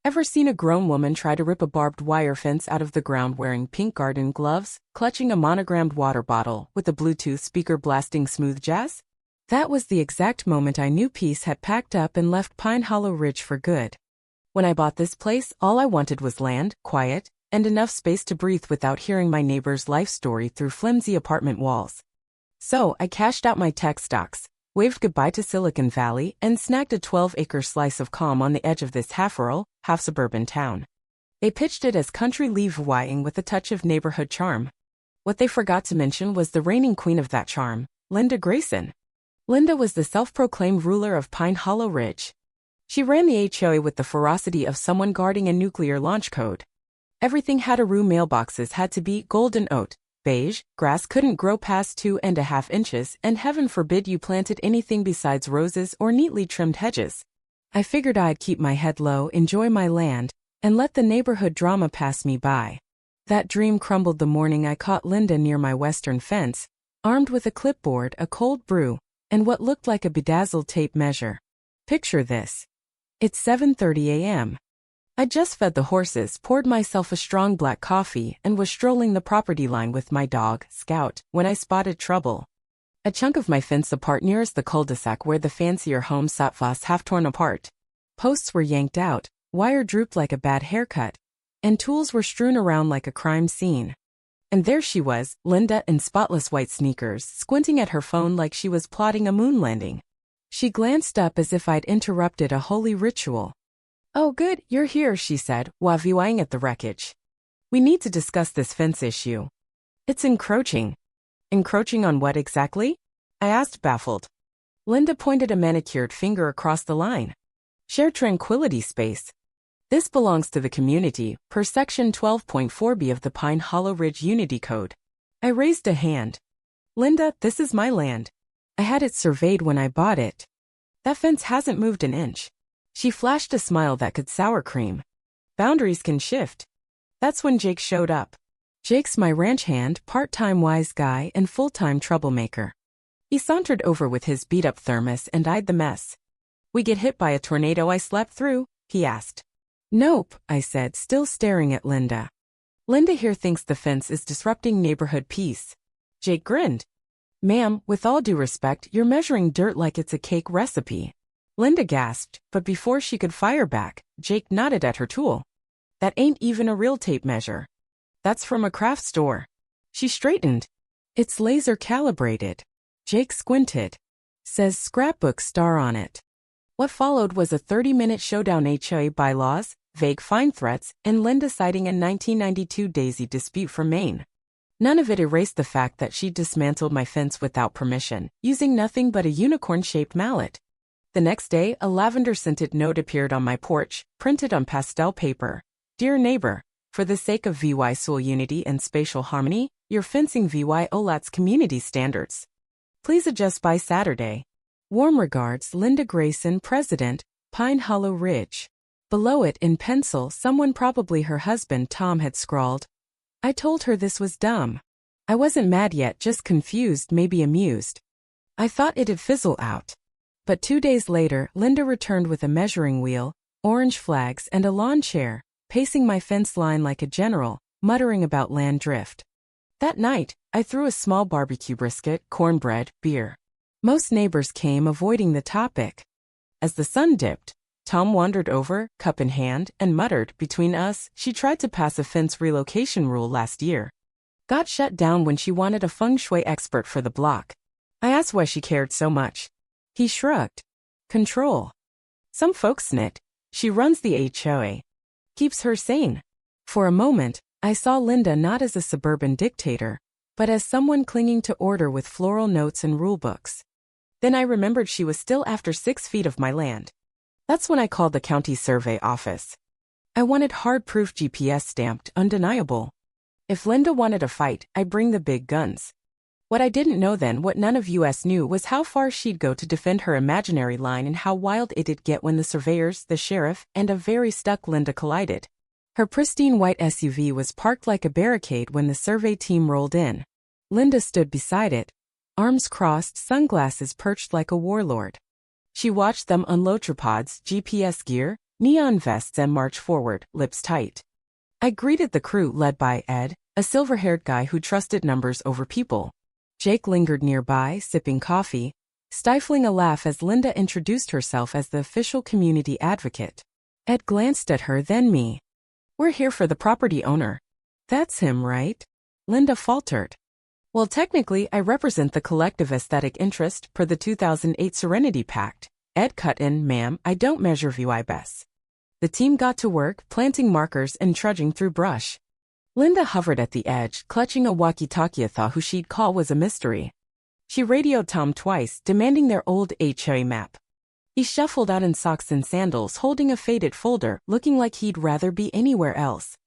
Ever seen a grown woman try to rip a barbed wire fence out of the ground wearing pink garden gloves, clutching a monogrammed water bottle, with a Bluetooth speaker blasting smooth jazz? That was the exact moment I knew peace had packed up and left Pine Hollow Ridge for good. When I bought this place, all I wanted was land, quiet, and enough space to breathe without hearing my neighbor's life story through flimsy apartment walls. So I cashed out my tech stocks, waved goodbye to Silicon Valley, and snagged a 12-acre slice of calm on the edge of this half-rural, half-suburban town. They pitched it as country living with a touch of neighborhood charm. What they forgot to mention was the reigning queen of that charm, Linda Grayson. Linda was the self-proclaimed ruler of Pine Hollow Ridge. She ran the HOA with the ferocity of someone guarding a nuclear launch code. Everything had-a-roo mailboxes had to be golden oat, beige, grass couldn't grow past 2.5 inches, and heaven forbid you planted anything besides roses or neatly trimmed hedges. I figured I'd keep my head low, enjoy my land, and let the neighborhood drama pass me by. That dream crumbled the morning I caught Linda near my western fence, armed with a clipboard, a cold brew, and what looked like a bedazzled tape measure. Picture this. It's 7:30 a.m. I'd just fed the horses, poured myself a strong black coffee, and was strolling the property line with my dog, Scout, when I spotted trouble. A chunk of my fence apart nearest the cul-de-sac where the fancier home sat was half torn apart. Posts were yanked out, wire drooped like a bad haircut, and tools were strewn around like a crime scene. And there she was, Linda in spotless white sneakers, squinting at her phone like she was plotting a moon landing. She glanced up as if I'd interrupted a holy ritual. "Oh good, you're here," she said, while viewing at the wreckage. "We need to discuss this fence issue. It's encroaching." "Encroaching on what exactly?" I asked, baffled. Linda pointed a manicured finger across the line. "Shared tranquility space. This belongs to the community, per Section 12.4b of the Pine Hollow Ridge Unity Code." I raised a hand. "Linda, this is my land. I had it surveyed when I bought it. That fence hasn't moved an inch." She flashed a smile that could sour cream. "Boundaries can shift." That's when Jake showed up. Jake's my ranch hand, part-time wise guy and full-time troublemaker. He sauntered over with his beat-up thermos and eyed the mess. "We get hit by a tornado I slept through?" he asked. "Nope," I said, still staring at Linda. "Linda here thinks the fence is disrupting neighborhood peace." Jake grinned. "Ma'am, with all due respect, you're measuring dirt like it's a cake recipe." Linda gasped, but before she could fire back, Jake nodded at her tool. "That ain't even a real tape measure. That's from a craft store." She straightened. "It's laser calibrated." Jake squinted. "Says scrapbook star on it." What followed was a 30-minute showdown: HOA bylaws, vague fine threats, and Linda citing a 1992 Daisy dispute from Maine. None of it erased the fact that she dismantled my fence without permission, using nothing but a unicorn-shaped mallet. The next day, a lavender-scented note appeared on my porch, printed on pastel paper. "Dear neighbor, for the sake of soil unity and spatial harmony, your fencing violates community standards. Please adjust by Saturday. Warm regards, Linda Grayson, President, Pine Hollow Ridge." Below it, in pencil, someone, probably her husband Tom, had scrawled, "I told her this was dumb." I wasn't mad yet, just confused, maybe amused. I thought it'd fizzle out. But 2 days later, Linda returned with a measuring wheel, orange flags, and a lawn chair, pacing my fence line like a general, muttering about land drift. That night, I threw a small barbecue brisket, cornbread, beer. Most neighbors came, avoiding the topic. As the sun dipped, Tom wandered over, cup in hand, and muttered, "Between us, she tried to pass a fence relocation rule last year. Got shut down when she wanted a feng shui expert for the block." I asked why she cared so much. He shrugged. "Control. Some folks snit. She runs the HOA. Keeps her sane." For a moment, I saw Linda not as a suburban dictator, but as someone clinging to order with floral notes and rulebooks. Then I remembered she was still after 6 feet of my land. That's when I called the county survey office. I wanted hard proof, GPS stamped, undeniable. If Linda wanted a fight, I'd bring the big guns. What I didn't know then, what none of us knew, was how far she'd go to defend her imaginary line and how wild it'd get when the surveyors, the sheriff, and a very stuck Linda collided. Her pristine white SUV was parked like a barricade when the survey team rolled in. Linda stood beside it, arms crossed, sunglasses perched like a warlord. She watched them unload tripods, GPS gear, neon vests and march forward, lips tight. I greeted the crew led by Ed, a silver-haired guy who trusted numbers over people. Jake lingered nearby, sipping coffee, stifling a laugh as Linda introduced herself as the official community advocate. Ed glanced at her, then me. "We're here for the property owner." "That's him, right?" Linda faltered. "Well, technically, I represent the collective aesthetic interest per the 2008 Serenity Pact." Ed cut in, "Ma'am, I don't measure VIBs." The team got to work, planting markers and trudging through brush. Linda hovered at the edge, clutching a walkie-talkie. Who she'd call was a mystery. She radioed Tom twice, demanding their old HOA map. He shuffled out in socks and sandals, holding a faded folder, looking like he'd rather be anywhere else.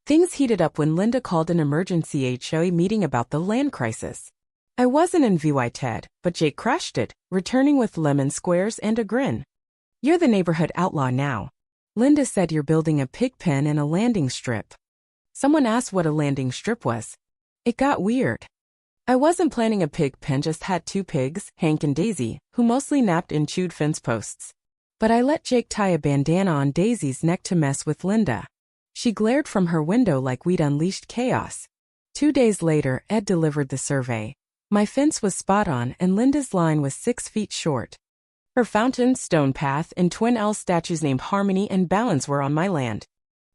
Things heated up when Linda called an emergency HOA meeting about the land crisis. I wasn't in VY Ted, but Jake crashed it, returning with lemon squares and a grin. "You're the neighborhood outlaw now." Linda said, "You're building a pig pen and a landing strip." Someone asked what a landing strip was. It got weird. I wasn't planning a pig pen, just had two pigs, Hank and Daisy, who mostly napped and chewed fence posts. But I let Jake tie a bandana on Daisy's neck to mess with Linda. She glared from her window like we'd unleashed chaos. 2 days later, Ed delivered the survey. My fence was spot on and Linda's line was 6 feet short. Her fountain, stone path, and twin L statues named Harmony and Balance were on my land.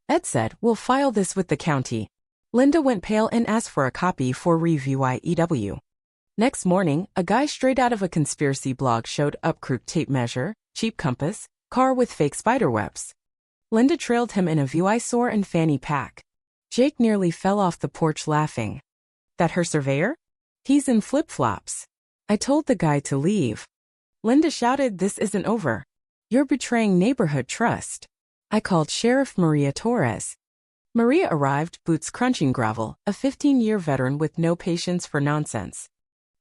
Ed said, "We'll file this with the county." Linda went pale and asked for a copy for review EW. Next morning, a guy straight out of a conspiracy blog showed up: croup tape measure, cheap compass, car with fake spiderwebs. Linda trailed him in a VY sore and fanny pack. Jake nearly fell off the porch laughing. "That her surveyor? He's in flip-flops." I told the guy to leave. Linda shouted, "This isn't over. You're betraying neighborhood trust." I called Sheriff Maria Torres. Maria arrived, boots crunching gravel, a 15-year veteran with no patience for nonsense.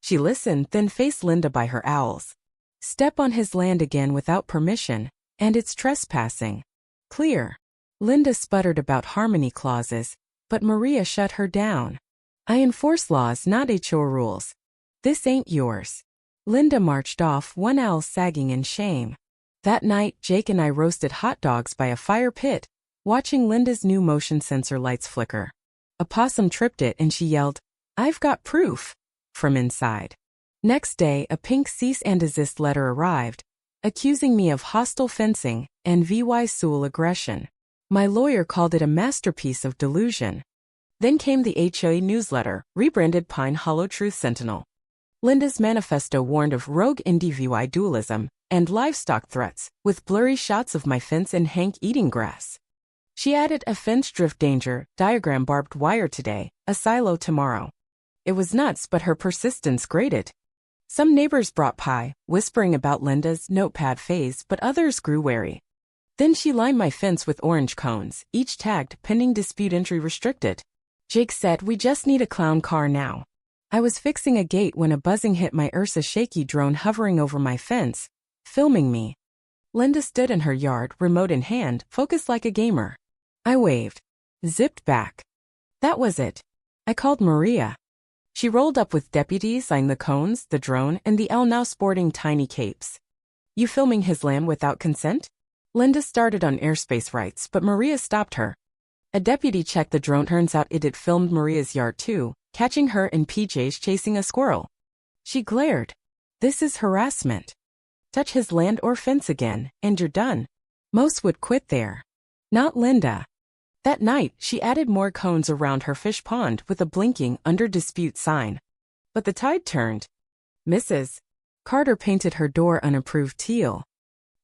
She listened, then faced Linda by her owls. "Step on his land again without permission, and it's trespassing." "Clear." Linda sputtered about harmony clauses, but Maria shut her down. "I enforce laws, not HOA rules. This ain't yours." Linda marched off, one owl sagging in shame. That night, Jake and I roasted hot dogs by a fire pit, watching Linda's new motion sensor lights flicker. A possum tripped it and she yelled, "I've got proof," from inside. Next day, a pink cease and desist letter arrived, accusing me of hostile fencing and VY Sewell aggression. My lawyer called it a masterpiece of delusion. Then came the HOA newsletter, rebranded Pine Hollow Truth Sentinel. Linda's manifesto warned of rogue indie VY dualism and livestock threats, with blurry shots of my fence and Hank eating grass. She added a fence drift danger, diagram barbed wire today, a silo tomorrow. It was nuts, but her persistence grated. Some neighbors brought pie, whispering about Linda's notepad phase, but others grew wary. Then she lined my fence with orange cones, each tagged pending dispute entry restricted. Jake said, "We just need a clown car now." I was fixing a gate when a buzzing hit my Ursa shaky drone hovering over my fence, filming me. Linda stood in her yard, remote in hand, focused like a gamer. I waved. Zipped back. That was it. I called Maria. She rolled up with deputies, eyeing the cones, the drone, and the L now sporting tiny capes. "You filming his land without consent?" Linda started on airspace rights, but Maria stopped her. A deputy checked the drone. Turns out it had filmed Maria's yard too, catching her in PJs chasing a squirrel. She glared. "This is harassment. Touch his land or fence again, and you're done." Most would quit there. Not Linda. That night, she added more cones around her fish pond with a blinking under dispute sign. But the tide turned. Mrs. Carter painted her door unapproved teal.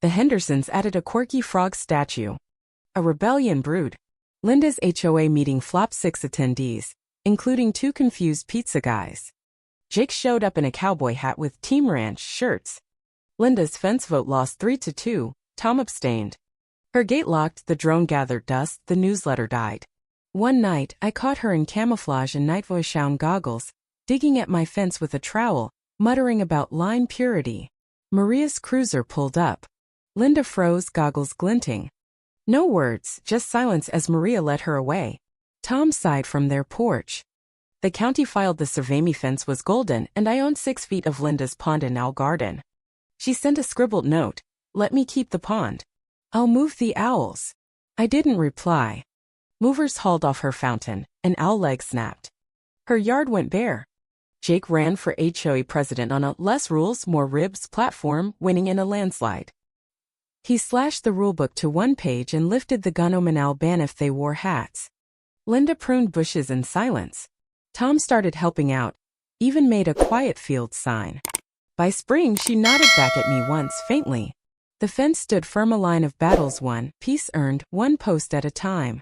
The Hendersons added a quirky frog statue. A rebellion brewed. Linda's HOA meeting flopped 6 attendees, including 2 confused pizza guys. Jake showed up in a cowboy hat with Team Ranch shirts. Linda's fence vote lost 3-2, Tom abstained. Her gate locked, the drone gathered dust, the newsletter died. One night, I caught her in camouflage and night vision goggles, digging at my fence with a trowel, muttering about line purity. Maria's cruiser pulled up. Linda froze, goggles glinting. No words, just silence as Maria led her away. Tom sighed from their porch. The county filed the Surveyor fence was golden, and I owned 6 feet of Linda's pond and now garden. She sent a scribbled note, "Let me keep the pond." I'll move the owls. I didn't reply. Movers hauled off her fountain. An owl leg snapped. Her yard went bare. Jake ran for HOA president on a less rules, more ribs platform, winning in a landslide. He slashed the rulebook to one page and lifted the gun omenal ban if they wore hats. Linda pruned bushes in silence. Tom started helping out, even made a quiet field sign. By spring, she nodded back at me once faintly. The fence stood firm, a line of battles won, peace earned, one post at a time.